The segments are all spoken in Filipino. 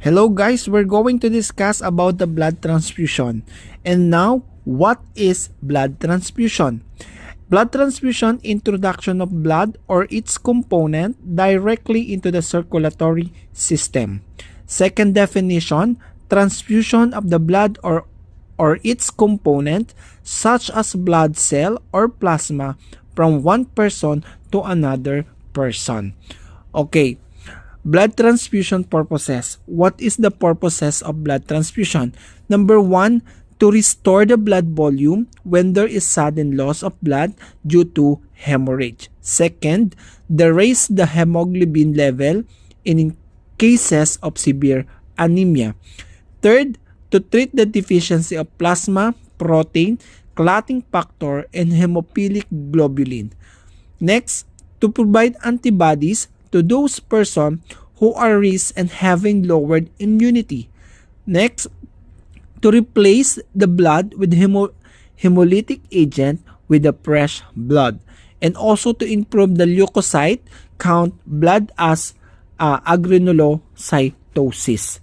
Hello guys, we're going to discuss about the blood transfusion. And now, what is blood transfusion? Blood transfusion, introduction of blood or its component directly into the circulatory system. Second definition, transfusion of the blood or its component such as blood cell or plasma from one person to another person. Okay. Blood transfusion purposes. What is the purposes of blood transfusion? Number 1, to restore the blood volume when there is sudden loss of blood due to hemorrhage. Second, to raise the hemoglobin level in cases of severe anemia. Third, to treat the deficiency of plasma, protein, clotting factor, and hemophilic globulin. Next, to provide antibodies to those persons who are risk and having lowered immunity. Next, to replace the blood with hemolytic agent with the fresh blood. And also to improve the leukocyte count blood as agranulocytosis.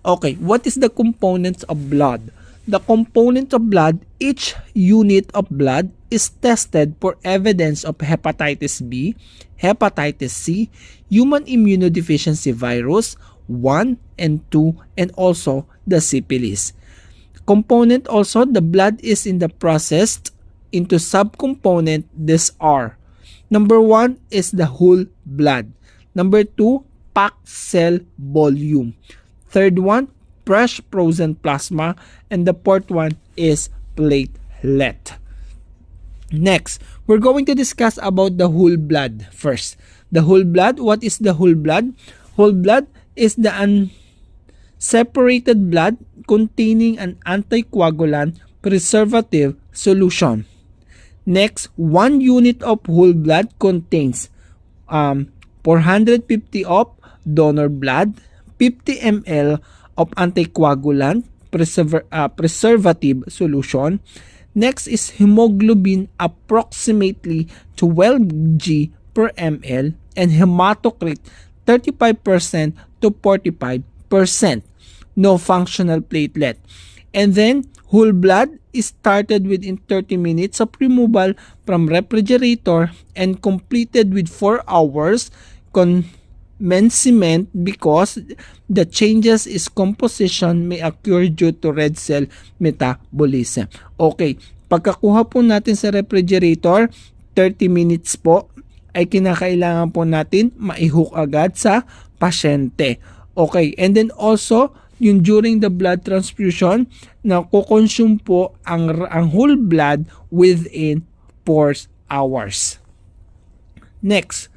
Okay, what is the components of blood? The components of blood, each unit of blood is tested for evidence of hepatitis B, hepatitis C, human immunodeficiency virus 1 and 2, and also the syphilis. Component also, the blood is in the processed into subcomponent. These are: number 1 is the whole blood. Number 2, packed cell volume. Third one, fresh frozen plasma, and the fourth one is platelet. Next, we're going to discuss about the whole blood first. The whole blood, what is the whole blood? Whole blood is the unseparated blood containing an anticoagulant preservative solution. Next, 1 unit of whole blood contains 450 of donor blood, 50 ml of anticoagulant preservative solution. Next is hemoglobin approximately 12 g per ml and hematocrit 35% to 45%. No functional platelet. And then whole blood is started within 30 minutes of removal from refrigerator and completed with 4 hours commencement because the changes is composition may occur due to red cell metabolism. Okay, pagkakuha po natin sa refrigerator, 30 minutes po ay kinakailangan po natin maihook agad sa pasyente. Okay, and then also yung during the blood transfusion, na kukonsume po ang whole blood within 4 hours. Next,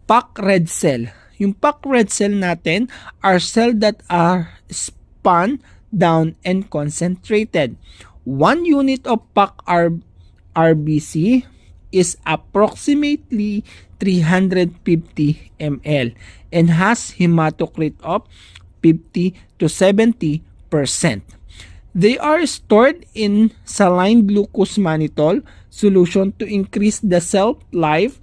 packed red cell. Yung packed red cell natin are cells that are spun down and concentrated. 1 unit of packed RBC is approximately 350 ml and has hematocrit of 50 to 70%. They are stored in saline glucose mannitol solution to increase the shelf life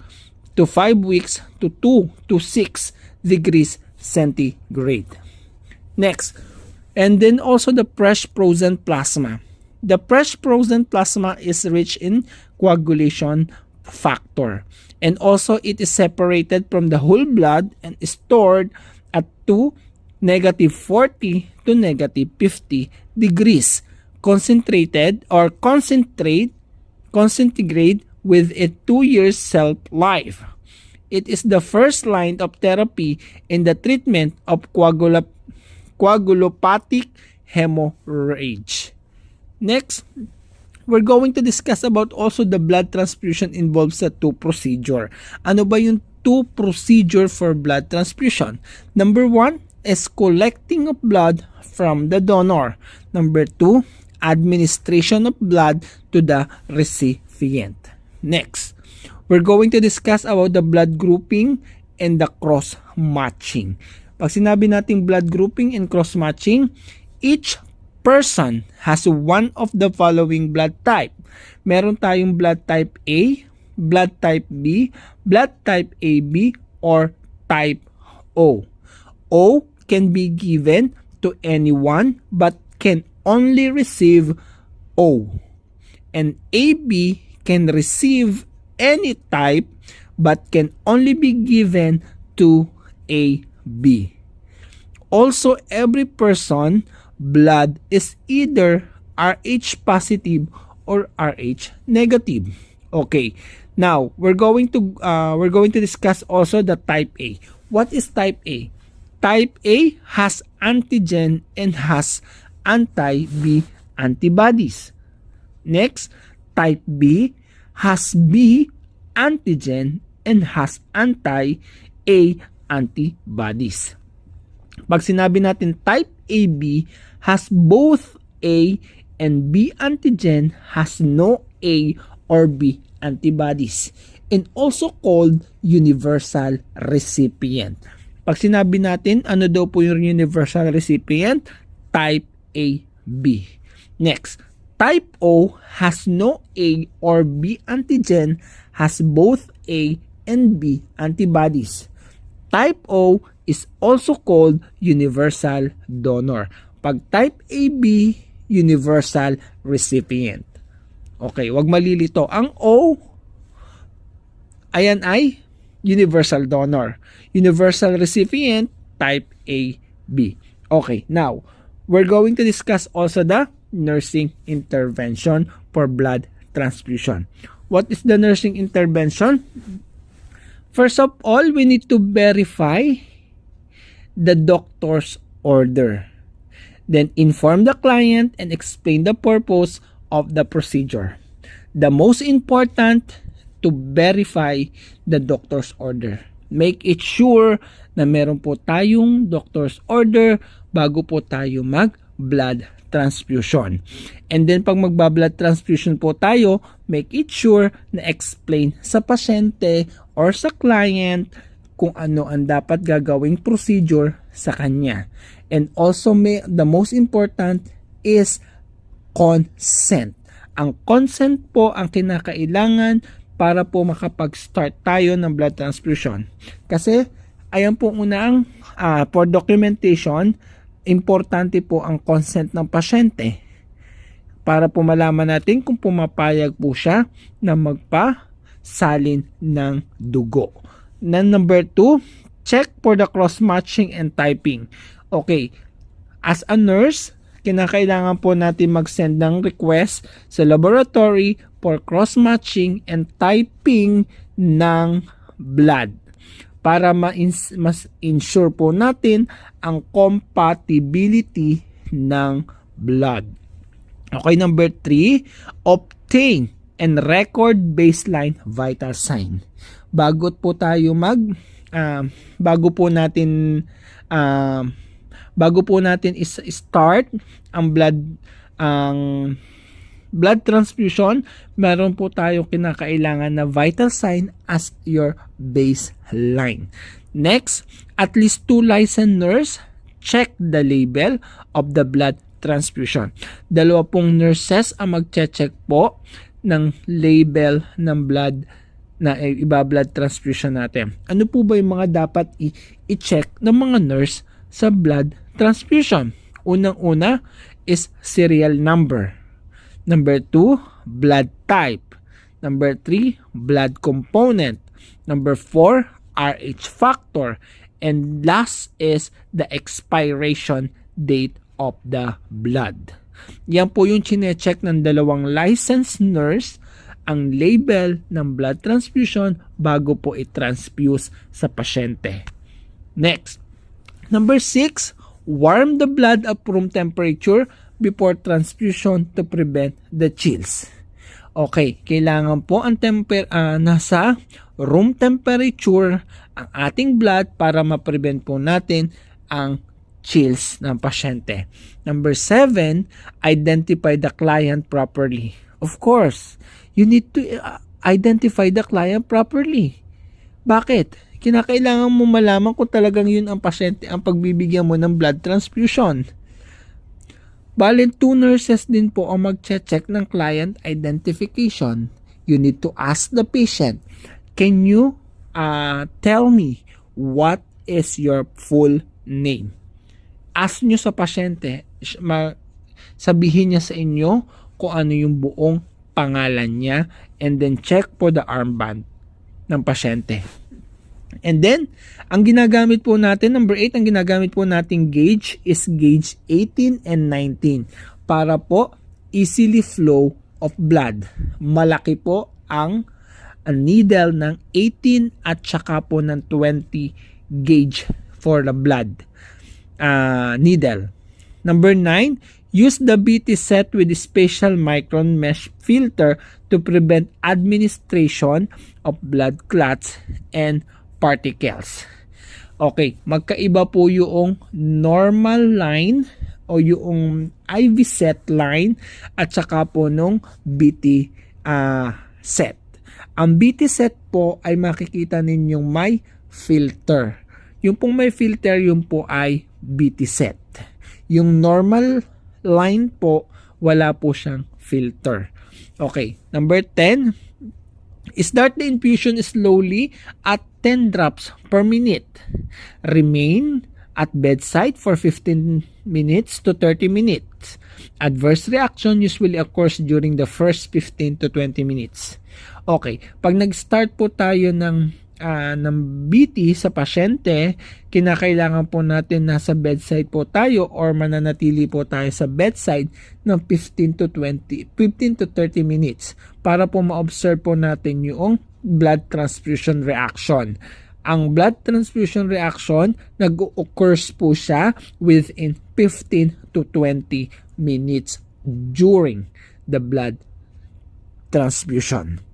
to 5 weeks to 2 to 6 degrees centigrade. Next, and then also the fresh frozen plasma. The fresh frozen plasma is rich in coagulation factor, and also it is separated from the whole blood and stored at -40 to -50 degrees concentrated or concentrate with a 2 years shelf life. It is the first line of therapy in the treatment of coagulopathic hemorrhage. Next, we're going to discuss about also the blood transfusion involves a 2 procedure. Ano ba yung 2 procedure for blood transfusion? Number 1 is collecting of blood from the donor. Number 2, administration of blood to the recipient. Next, we're going to discuss about the blood grouping and the cross-matching. Pag sinabi natin blood grouping and cross-matching, each person has one of the following blood type. Meron tayong blood type A, blood type B, blood type AB, or type O. O can be given to anyone but can only receive O. And AB can receive any type but can only be given to AB. Also, every person blood is either RH positive or RH negative. Okay. Now, we're going to discuss also the type A. What is type A? Type A has antigen and has anti-B antibodies. Next, type B has B antigen and has anti-A antibodies. Pag sinabi natin type AB has both A and B antigen, has no A or B antibodies, and also called universal recipient. Pag sinabi natin, ano daw po yung universal recipient? Type AB. Next, type O has no A or B antigen, has both A and B antibodies. Type O is also called universal donor. Pag type AB, universal recipient. Okay, wag malilito. Ang O, ayan ay universal donor. Universal recipient, type AB. Okay, now, we're going to discuss also the nursing intervention for blood transfusion. What is the nursing intervention? First of all, we need to verify the doctor's order. Then inform the client and explain the purpose of the procedure. The most important, to verify the doctor's order. Make it sure na meron po tayong doctor's order bago po tayo mag-blood transfusion. And then pag magba-blood transfusion po tayo, make it sure na explain sa pasyente or sa client kung ano ang dapat gagawing procedure sa kanya. And also, the most important is consent. Ang consent po ang kinakailangan para po makapag-start tayo ng blood transfusion. Kasi, ayan po unang for documentation, importante po ang consent ng pasyente para po malaman natin kung pumapayag po siya na magpasalin ng dugo. Then number 2, check for the cross-matching and typing. Okay, as a nurse, kinakailangan po natin mag-send ng request sa laboratory for cross-matching and typing ng blood para mas ensure po natin ang compatibility ng blood. Okay, number 3, obtain and record baseline vital sign. Bago po natin start ang blood transfusion, meron po tayong kinakailangan na vital sign as your baseline. Next, at least 2 licensed nurse check the label of the blood transfusion. 2 pong nurses ang magche-check po ng label ng blood na iba-blood transfusion natin. Ano po ba yung mga dapat i-check ng mga nurse sa blood transfusion? Unang-una is serial number. Number 2, blood type. Number 3, blood component. Number 4, RH factor. And last is the expiration date of the blood. Yan po yung chine-check ng 2 licensed nurse ang label ng blood transfusion bago po i-transfuse sa pasyente. Next, number 6, warm the blood at room temperature before transfusion to prevent the chills. Okay, kailangan po ang nasa room temperature ang ating blood para ma-prevent po natin ang chills ng pasyente. Number 7, identify the client properly. Of course, you need to identify the client properly. Bakit? Kinakailangan mo malaman kung talagang yun ang pasyente ang pagbibigyan mo ng blood transfusion. Bale, 2 nurses din po ang mag-check ng client identification. You need to ask the patient, can you tell me what is your full name? ask nyo sa pasyente, sabihin niya sa inyo kung ano yung buong pangalan niya, and then check po the armband ng pasyente. And then, ang ginagamit po natin, number 8, ang ginagamit po nating gauge is gauge 18 and 19 para po easily flow of blood. Malaki po ang needle ng 18 at saka po ng 20 gauge for the blood needle. Number 9, use the BT set with a special micron mesh filter to prevent administration of blood clots and particles. Okay, magkaiba po yung normal line o yung IV set line at saka po nung BT set. Ang BT set po ay makikita ninyong may filter. Yung pong may filter, yung po ay BT set. Yung normal line po, wala po siyang filter. Okay, number 10, start the infusion slowly at 10 drops per minute. Remain at bedside for 15 minutes to 30 minutes. Adverse reaction usually occurs during the first 15 to 20 minutes. Okay, pag nag-start po tayo ng BT sa pasyente, kinakailangan po natin nasa bedside po tayo or mananatili po tayo sa bedside ng 15 to 30 minutes para po ma-observe po natin yung blood transfusion reaction. Ang blood transfusion reaction, nag-occurs po siya within 15 to 20 minutes during the blood transfusion.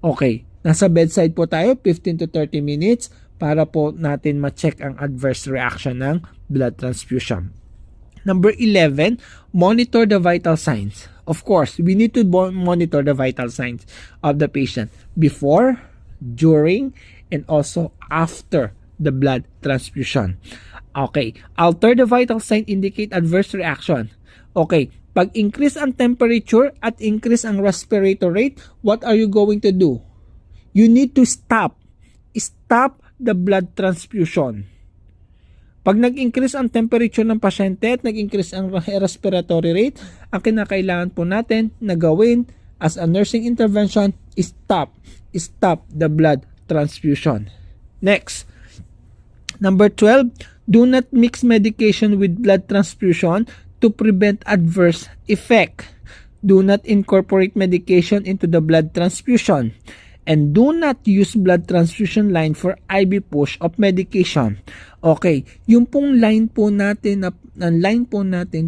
Okay, nasa bedside po tayo 15 to 30 minutes para po natin ma-check ang adverse reaction ng blood transfusion. Number 11, monitor the vital signs. Of course, we need to monitor the vital signs of the patient before, during, and also after the blood transfusion. Okay, alter the vital sign indicate adverse reaction. Okay, pag increase ang temperature at increase ang respiratory rate, what are you going to do? You need to stop the blood transfusion. Pag nag-increase ang temperature ng pasyente at nag-increase ang respiratory rate, ang kinakailangan po natin na gawin as a nursing intervention is stop the blood transfusion. Next, number 12, do not mix medication with blood transfusion to prevent adverse effect. Do not incorporate medication into the blood transfusion. And do not use blood transfusion line for IV push of medication. Okay, yung pong line po natin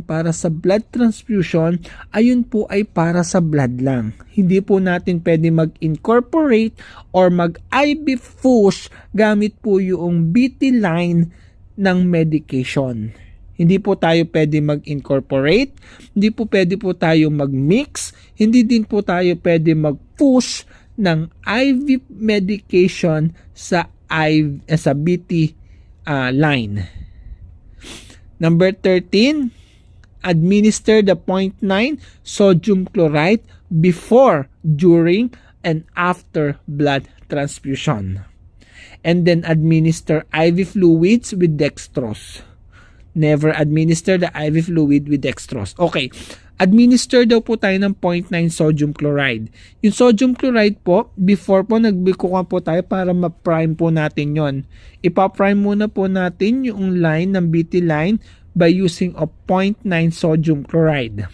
para sa blood transfusion, ayun po ay para sa blood lang. Hindi po natin pwede mag-incorporate or mag-IV push gamit po yung BT line ng medication. Hindi po tayo pwede mag-incorporate, hindi po pwede po tayo mag-mix, hindi din po tayo pwede mag-push ng IV medication sa BT line. Number 13, administer the 0.9 sodium chloride before, during, and after blood transfusion. And then administer IV fluids with dextrose. Never administer the IV fluid with dextrose. Okay, administer daw po tayo ng 0.9 sodium chloride. Yung sodium chloride po, before po nagbikukan po tayo para ma-prime po natin yon. Ipa-prime muna po natin yung line ng BT line by using of 0.9 sodium chloride.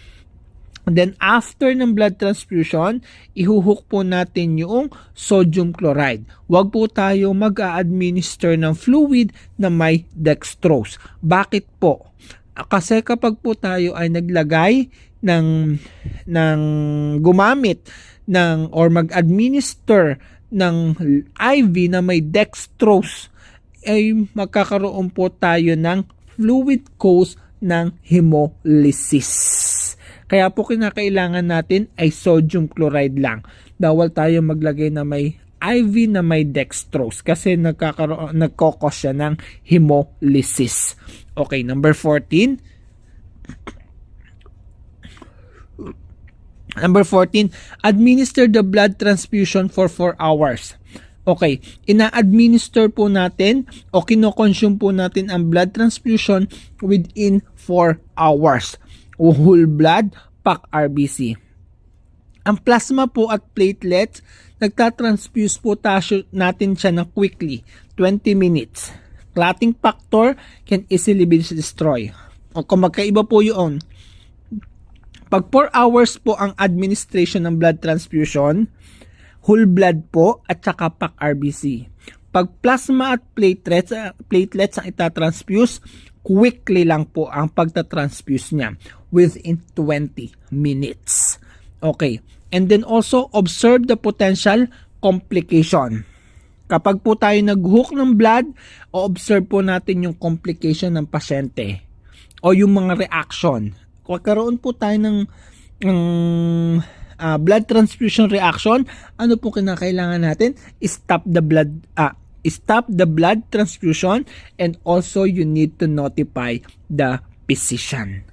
And then after ng blood transfusion, ihuhook po natin yung sodium chloride. Huwag po tayo mag-a-administer ng fluid na may dextrose. Bakit po? Kasi kapag po tayo ay naglagay ng gumamit ng or mag-administer ng IV na may dextrose, ay magkakaroon po tayo ng fluid cause ng hemolysis. Kaya po kinakailangan natin ay sodium chloride lang. Bawal tayo maglagay na may IV na may dextrose kasi nagkokos siya ng hemolysis. Okay, number 14. Number 14, administer the blood transfusion for 4 hours. Okay, ina-administer po natin o kino-consume po natin ang blood transfusion within 4 hours. Whole blood, pack RBC. Ang plasma po at platelets, nagtatransfuse po natin siya ng quickly, 20 minutes. Clotting factor can easily be destroyed. O kung magkaiba po yun, pag 4 hours po ang administration ng blood transfusion, whole blood po at saka pack RBC. Pag plasma at platelets ang itatransfuse, quickly lang po ang pagtatransfuse niya within 20 minutes. Okay. And then also observe the potential complication. Kapag po tayo nag-hook ng blood, observe po natin yung complication ng pasyente o yung mga reaction. Kung po tayo ng blood transfusion reaction, ano po kinakailangan natin? Stop the blood transfusion, and also you need to notify the physician.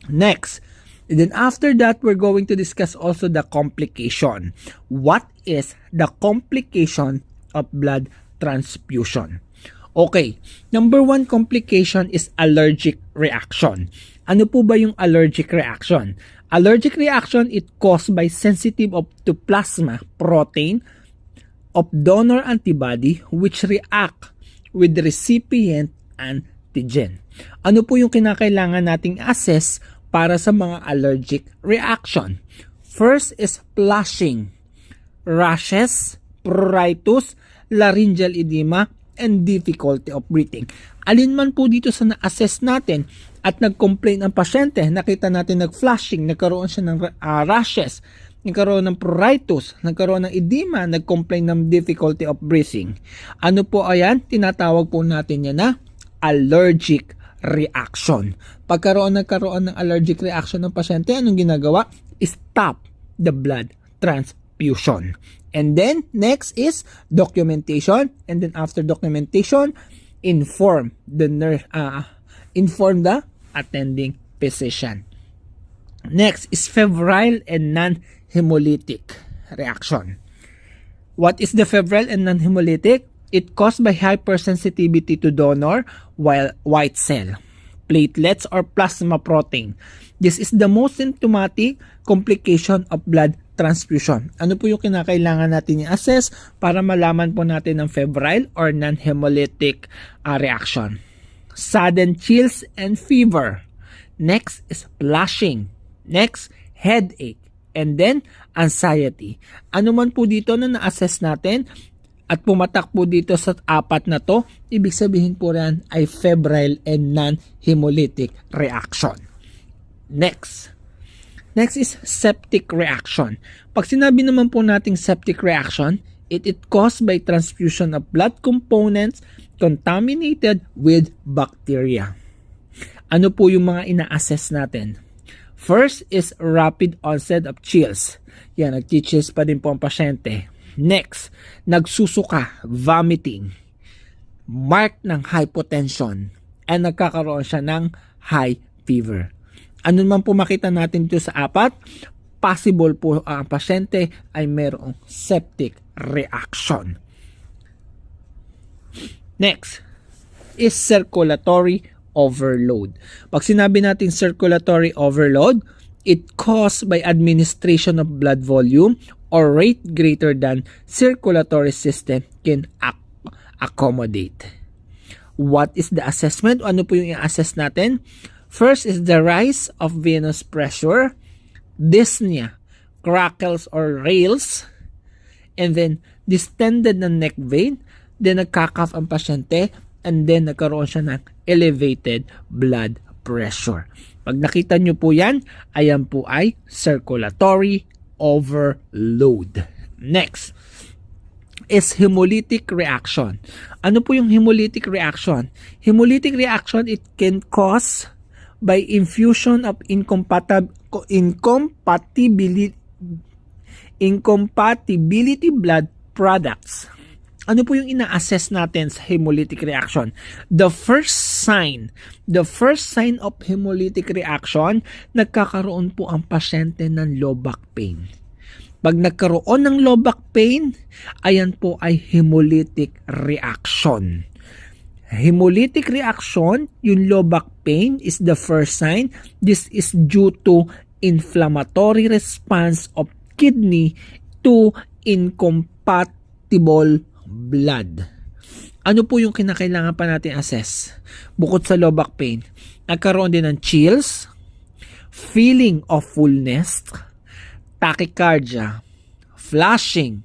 Next, and then after that, we're going to discuss also the complication. What is the complication of blood transfusion? Okay, number 1 complication is allergic reaction. Ano po ba yung allergic reaction? Allergic reaction, it caused by sensitive to plasma protein of donor antibody which react with the recipient antigen. Ano po yung kinakailangan nating assess para sa mga allergic reaction? First is flushing, rashes, pruritus, laryngeal edema, and difficulty of breathing. Alin man po dito sa na-assess natin at nag-complain ang pasyente, nakita natin nag-flushing, nagkaroon siya ng rashes, nagkaroon ng pruritus, nagkaroon ng edema, nag-complain ng difficulty of breathing. Ano po ayan? Tinatawag po natin yan na allergic reaction. Nagkaroon ng allergic reaction ng pasyente, anong ginagawa? Stop the blood transfusion. And then, next is documentation. And then after documentation, inform the attending physician. Next is febrile and non-hemolytic reaction. What is the febrile and non-hemolytic? It caused by hypersensitivity to donor white cell, platelets, or plasma protein. This is the most symptomatic complication of blood transfusion. Ano po yung kinakailangan natin i-assess para malaman po natin ang febrile or non-hemolytic reaction? Sudden chills and fever. Next is flushing. Next, headache. And then, anxiety. Ano man po dito na na-assess natin at pumatak po dito sa 4 na to, ibig sabihin po yan ay febrile and non-hemolytic reaction. Next is septic reaction. Pag sinabi naman po nating septic reaction, it caused by transfusion of blood components contaminated with bacteria. Ano po yung mga ina-assess natin? First is rapid onset of chills. Yan, nag-chills pa din po ang pasyente. Next, nagsusuka, vomiting, mark ng hypotension, and nagkakaroon siya ng high fever. Ano man po makita natin dito sa 4, possible po ang pasyente ay mayroong septic reaction. Next is circulatory overload. Pag sinabi natin circulatory overload, it caused by administration of blood volume or rate greater than circulatory system can accommodate. What is the assessment? Ano po yung i-assess natin? First is the rise of venous pressure, dyspnea, crackles or rails, and then distended na neck vein, then nagkakaf ang pasyente, and then nagkaroon siya ng elevated blood pressure. Pag nakita nyo po yan, ayan po ay circulatory overload. Next is hemolytic reaction. Ano po yung hemolytic reaction? Hemolytic reaction, it can cause by infusion of incompatibility blood products. Ano po yung ina-assess natin sa hemolytic reaction? The first sign of hemolytic reaction, nagkakaroon po ang pasyente ng low back pain. Pag nagkaroon ng low back pain, ayan po ay hemolytic reaction. Hemolytic reaction, yung low back pain is the first sign. This is due to inflammatory response of kidney to incompatible blood. Ano po yung kinakailangan pa natin assess? Bukod sa low back pain, nagkaroon din ng chills, feeling of fullness, tachycardia, flushing,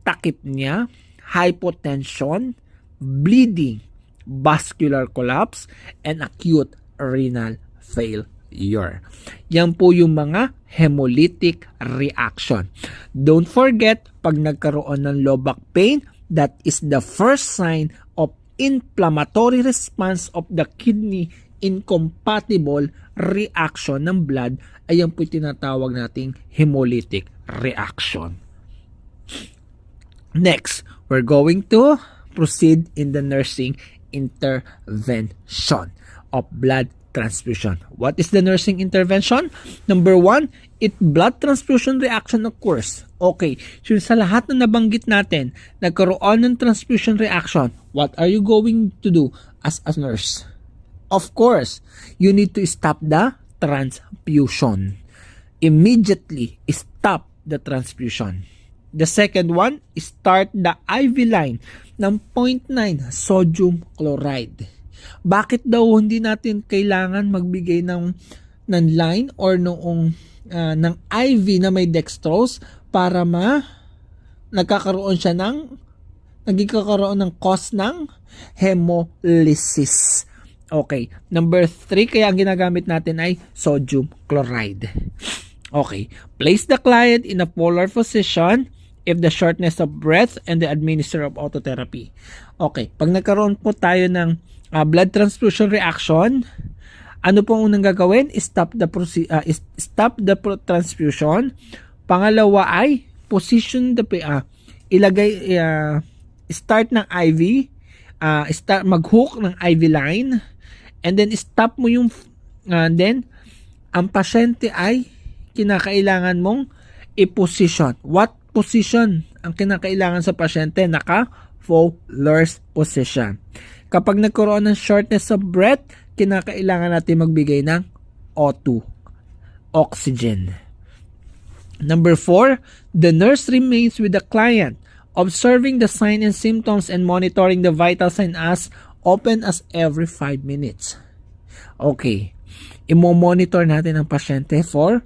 tachypnea, hypotension, bleeding, vascular collapse, and acute renal failure. Yan po yung mga hemolytic reaction. Don't forget, pag nagkaroon ng low back pain, that is the first sign of inflammatory response of the kidney, incompatible reaction ng blood. Ayan po tinatawag nating hemolytic reaction. Next, we're going to proceed in the nursing intervention of blood transfusion. What is the nursing intervention? Number 1, if blood transfusion reaction occurs. Okay, so sa lahat na nabanggit natin, nagkaroon ng transfusion reaction, what are you going to do as a nurse? Of course, you need to stop the transfusion. Immediately stop the transfusion. The second one, start the IV line ng 0.9 sodium chloride. Bakit daw hindi natin kailangan magbigay ng line or ng IV na may dextrose para nagkakaroon ng cause ng hemolysis. Okay, number 3, kaya ang ginagamit natin ay sodium chloride. Okay, place the client in a polar position if the shortness of breath and the administer of autotherapy. Okay, pag nagkaroon po tayo ng blood transfusion reaction, ano po unang gagawin? Stop the transfusion. Pangalawa ay position the start ng IV, mag-hook ng IV line, and then stop mo yung then ang pasyente ay kinakailangan mong i-position. What position ang kinakailangan sa pasyente? Naka-Fowler's position. Kapag nagkaroon ng shortness of breath, kinakailangan natin magbigay ng O2, oxygen. Number 4, the nurse remains with the client, observing the signs and symptoms and monitoring the vital signs as often as every 5 minutes. Okay, imo-monitor natin ang pasyente for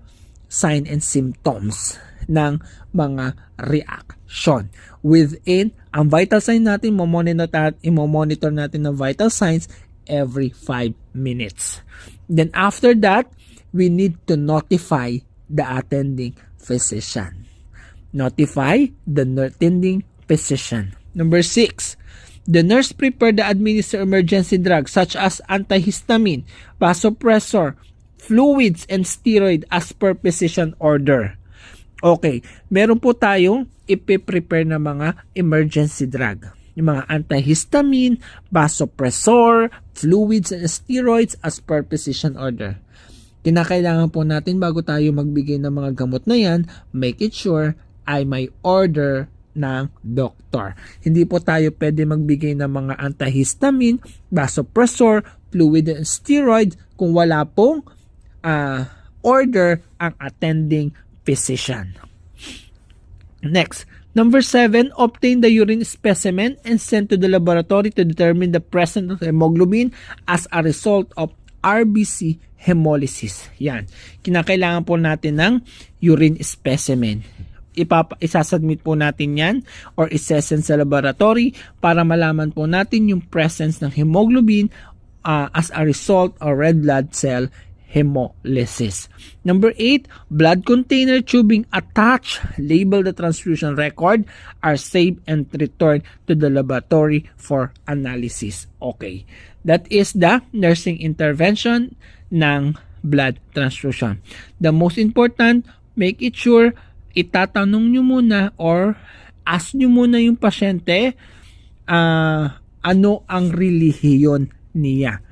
sign and symptoms ng mga reaction. Within, ang vital sign natin, imo-monitor natin ng vital signs every 5 minutes. Then after that, we need to notify the attending physician. Notify the attending physician. Number 6, the nurse prepare the administer emergency drugs such as antihistamine, vasopressor, fluids, and steroid as per physician order. Okay, meron po tayong ipiprepare na mga emergency drug. Yung mga antihistamine, vasopressor, fluids, and steroids as per physician order. Kinakailangan po natin bago tayo magbigay ng mga gamot na yan, make it sure ay may order ng doktor. Hindi po tayo pwede magbigay ng mga antihistamine, vasopressor, fluid, and steroid kung wala pong order ang attending physician. Next, number 7, obtain the urine specimen and send to the laboratory to determine the presence of hemoglobin as a result of RBC hemolysis. Yan. Kinakailangan po natin ng urine specimen. Isasubmit po natin yan or isesend sa laboratory para malaman po natin yung presence ng hemoglobin as a result of red blood cell hemolysis. Number 8, blood container tubing attached, label the transfusion record, are saved and returned to the laboratory for analysis. Okay. That is the nursing intervention ng blood transfusion. The most important, make it sure itatanong nyo muna or ask nyo muna yung pasyente ano ang relihiyon niya.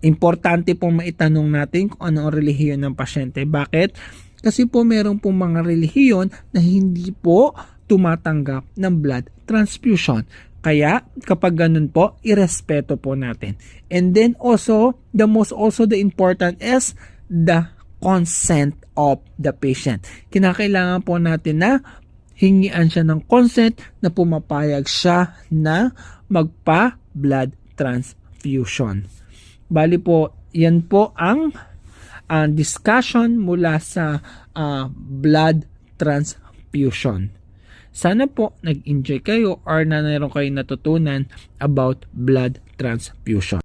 Importante pong maitanong natin kung ano ang relihiyon ng pasyente. Bakit? Kasi po meron po mga relihiyon na hindi po tumatanggap ng blood transfusion. Kaya kapag ganun po, irespeto po natin. And then also, the important is the consent of the patient. Kinakailangan po natin na hingian siya ng consent na pumapayag siya na magpa-blood transfusion. Bali po, yan po ang discussion mula sa blood transfusion. Sana po nag-enjoy kayo or na meron kayong natutunan about blood transfusion.